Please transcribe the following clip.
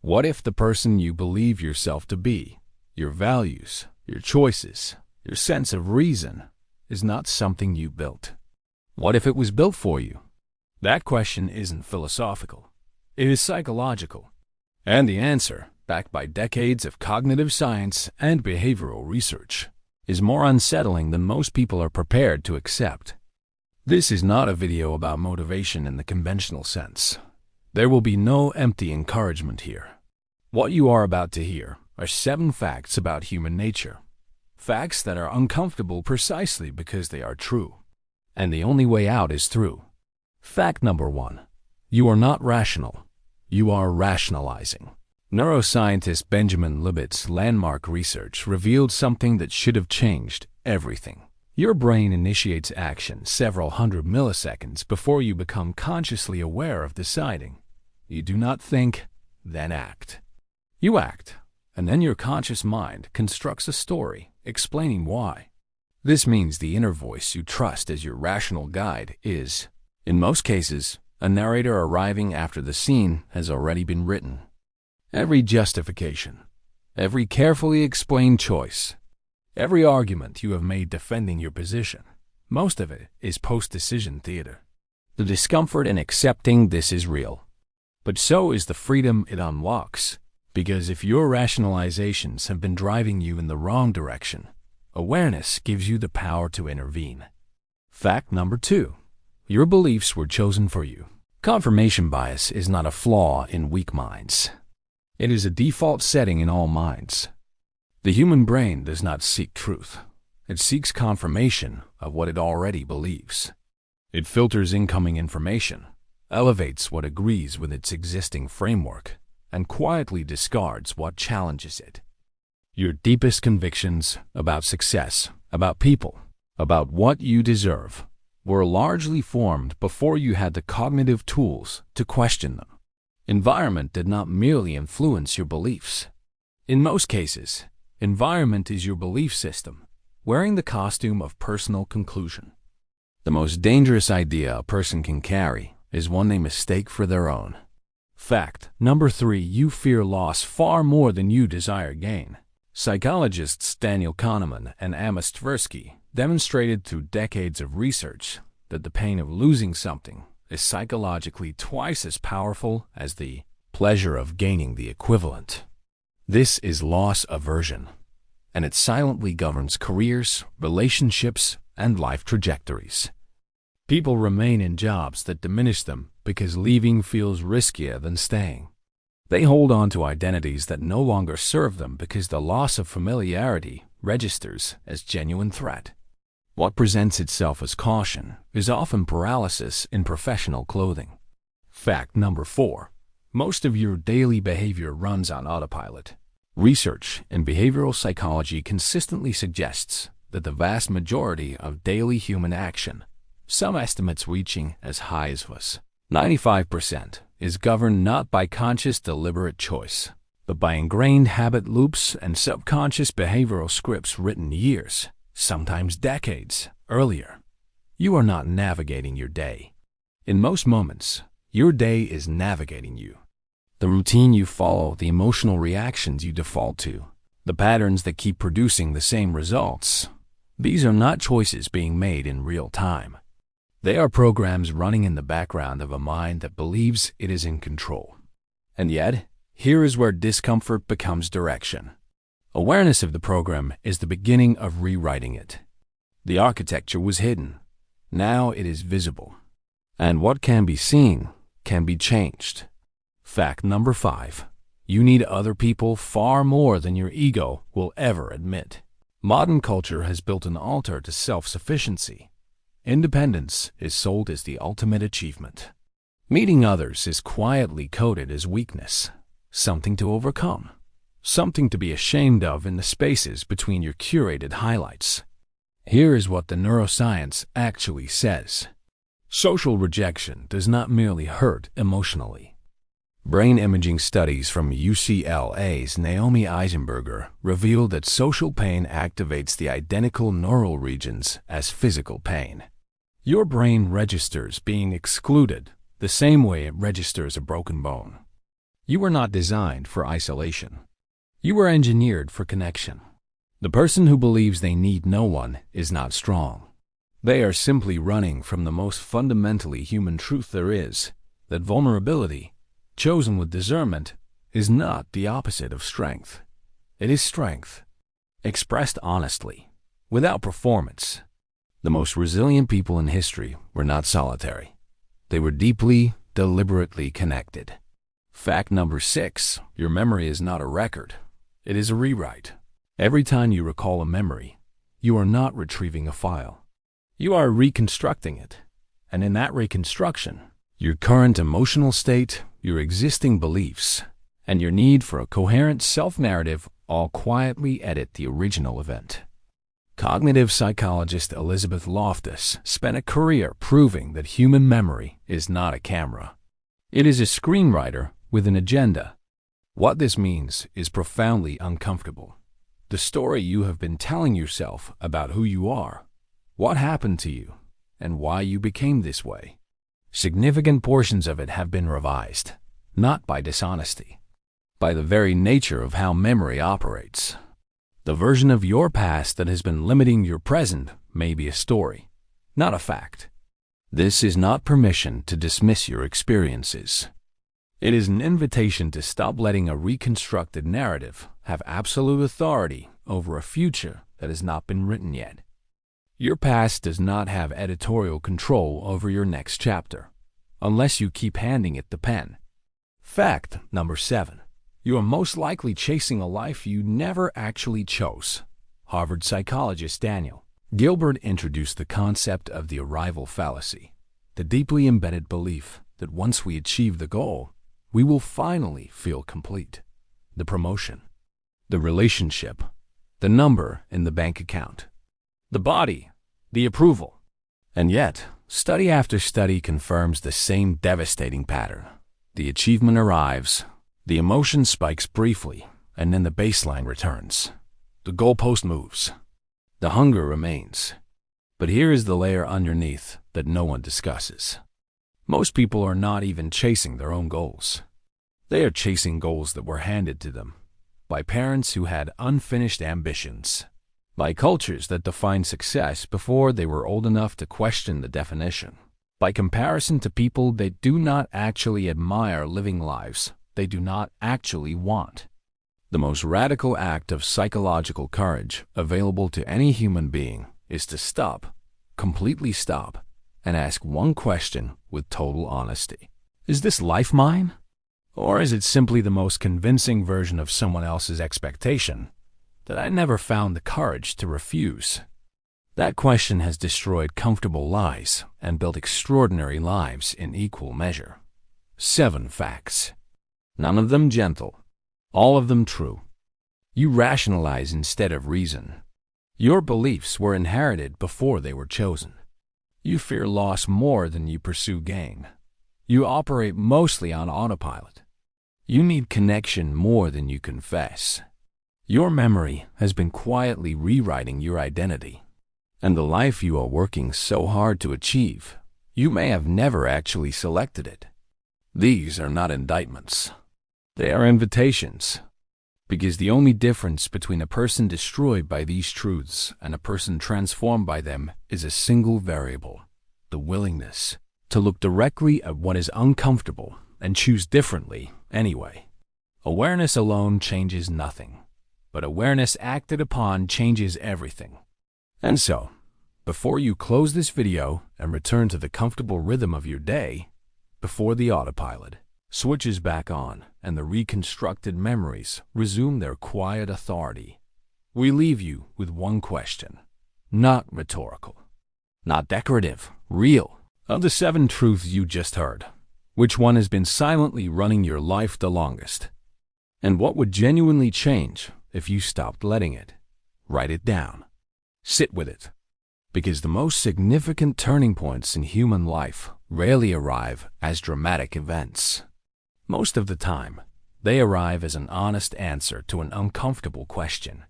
What if the person you believe yourself to be, your values, your choices, your sense of reason, is not something you built? What if it was built for you? That question isn't philosophical. It is psychological. And the answer, backed by decades of cognitive science and behavioral research, is more unsettling than most people are prepared to accept. This is not a video about motivation in the conventional sense. There will be no empty encouragement here. What you are about to hear are 7 facts about human nature. Facts that are uncomfortable precisely because they are true. And the only way out is through. Fact number 1. You are not rational. You are rationalizing. Neuroscientist Benjamin Libet's landmark research revealed something that should have changed everything. Your brain initiates action several hundred milliseconds before you become consciously aware of deciding. You do not think, then act. You act, and then your conscious mind constructs a story explaining why. This means the inner voice you trust as your rational guide is, in most cases, a narrator arriving after the scene has already been written. Every justification, every carefully explained choice, every argument you have made defending your position, most of it is post-decision theater. The discomfort in accepting this is real. But so is the freedom it unlocks, because if your rationalizations have been driving you in the wrong direction, awareness gives you the power to intervene. Fact number 2. Your beliefs were chosen for you. Confirmation bias is not a flaw in weak minds. It is a default setting in all minds. The human brain does not seek truth. It seeks confirmation of what it already believes. It filters incoming information, elevates what agrees with its existing framework, and quietly discards what challenges it. Your deepest convictions about success, about people, about what you deserve, were largely formed before you had the cognitive tools to question them. Environment did not merely influence your beliefs. In most cases, environment is your belief system, wearing the costume of personal conclusion. The most dangerous idea a person can carry is one they mistake for their own. Fact number 3. You fear loss far more than you desire gain. Psychologists Daniel Kahneman and Amos Tversky demonstrated through decades of research that the pain of losing something is psychologically twice as powerful as the pleasure of gaining the equivalent. This is loss aversion, and it silently governs careers, relationships, and life trajectories. People remain in jobs that diminish them because leaving feels riskier than staying. They hold on to identities that no longer serve them because the loss of familiarity registers as genuine threat. What presents itself as caution is often paralysis in professional clothing. Fact number 4. Most of your daily behavior runs on autopilot. Research in behavioral psychology consistently suggests that the vast majority of daily human action, some estimates reaching as high as 95%, is governed not by conscious deliberate choice, but by ingrained habit loops and subconscious behavioral scripts written years, sometimes decades, earlier. You are not navigating your day. In most moments, your day is navigating you. The routine you follow, the emotional reactions you default to, the patterns that keep producing the same results, these are not choices being made in real time. They are programs running in the background of a mind that believes it is in control. And yet, here is where discomfort becomes direction. Awareness of the program is the beginning of rewriting it. The architecture was hidden. Now it is visible. And what can be seen can be changed. Fact number 5. You need other people far more than your ego will ever admit. Modern culture has built an altar to self-sufficiency. Independence is sold as the ultimate achievement. Meeting others is quietly coded as weakness, something to overcome, something to be ashamed of in the spaces between your curated highlights. Here is what the neuroscience actually says. Social rejection does not merely hurt emotionally. Brain imaging studies from UCLA's Naomi Eisenberger reveal that social pain activates the identical neural regions as physical pain. Your brain registers being excluded the same way it registers a broken bone. You were not designed for isolation. You were engineered for connection. The person who believes they need no one is not strong. They are simply running from the most fundamentally human truth there is, that vulnerability, chosen with discernment, is not the opposite of strength. It is strength, expressed honestly, without performance. The most resilient people in history were not solitary. They were deeply, deliberately connected. Fact number 6, your memory is not a record. It is a rewrite. Every time you recall a memory, you are not retrieving a file. You are reconstructing it. And in that reconstruction, your current emotional state, your existing beliefs, and your need for a coherent self-narrative all quietly edit the original event. Cognitive psychologist Elizabeth Loftus spent a career proving that human memory is not a camera. It is a screenwriter with an agenda. What this means is profoundly uncomfortable. The story you have been telling yourself about who you are, what happened to you, and why you became this way. Significant portions of it have been revised, not by dishonesty, by the very nature of how memory operates. The version of your past that has been limiting your present may be a story, not a fact. This is not permission to dismiss your experiences. It is an invitation to stop letting a reconstructed narrative have absolute authority over a future that has not been written yet. Your past does not have editorial control over your next chapter, unless you keep handing it the pen. Fact number 7. You are most likely chasing a life you never actually chose. Harvard psychologist Daniel Gilbert introduced the concept of the arrival fallacy, the deeply embedded belief that once we achieve the goal, we will finally feel complete. The promotion, the relationship, the number in the bank account, the body, the approval. And yet, study after study confirms the same devastating pattern. The achievement arrives, the emotion spikes briefly, and then the baseline returns. The goalpost moves. The hunger remains. But here is the layer underneath that no one discusses. Most people are not even chasing their own goals. They are chasing goals that were handed to them by parents who had unfinished ambitions, by cultures that defined success before they were old enough to question the definition, by comparison to people they do not actually admire living lives they do not actually want. The most radical act of psychological courage available to any human being is to stop, completely stop, and ask one question with total honesty. Is this life mine? Or is it simply the most convincing version of someone else's expectation that I never found the courage to refuse? That question has destroyed comfortable lies and built extraordinary lives in equal measure. 7 facts. None of them gentle. All of them true. You rationalize instead of reason. Your beliefs were inherited before they were chosen. You fear loss more than you pursue gain. You operate mostly on autopilot. You need connection more than you confess. Your memory has been quietly rewriting your identity. And the life you are working so hard to achieve, you may have never actually selected it. These are not indictments. They are invitations. Because the only difference between a person destroyed by these truths and a person transformed by them is a single variable: the willingness to look directly at what is uncomfortable and choose differently anyway. Awareness alone changes nothing, but awareness acted upon changes everything. And so, before you close this video and return to the comfortable rhythm of your day, before the autopilot switches back on and the reconstructed memories resume their quiet authority, we leave you with one question, not rhetorical, not decorative, real. Of the 7 truths you just heard, which one has been silently running your life the longest? And what would genuinely change if you stopped letting it? Write it down. Sit with it. Because the most significant turning points in human life rarely arrive as dramatic events. Most of the time, they arrive as an honest answer to an uncomfortable question.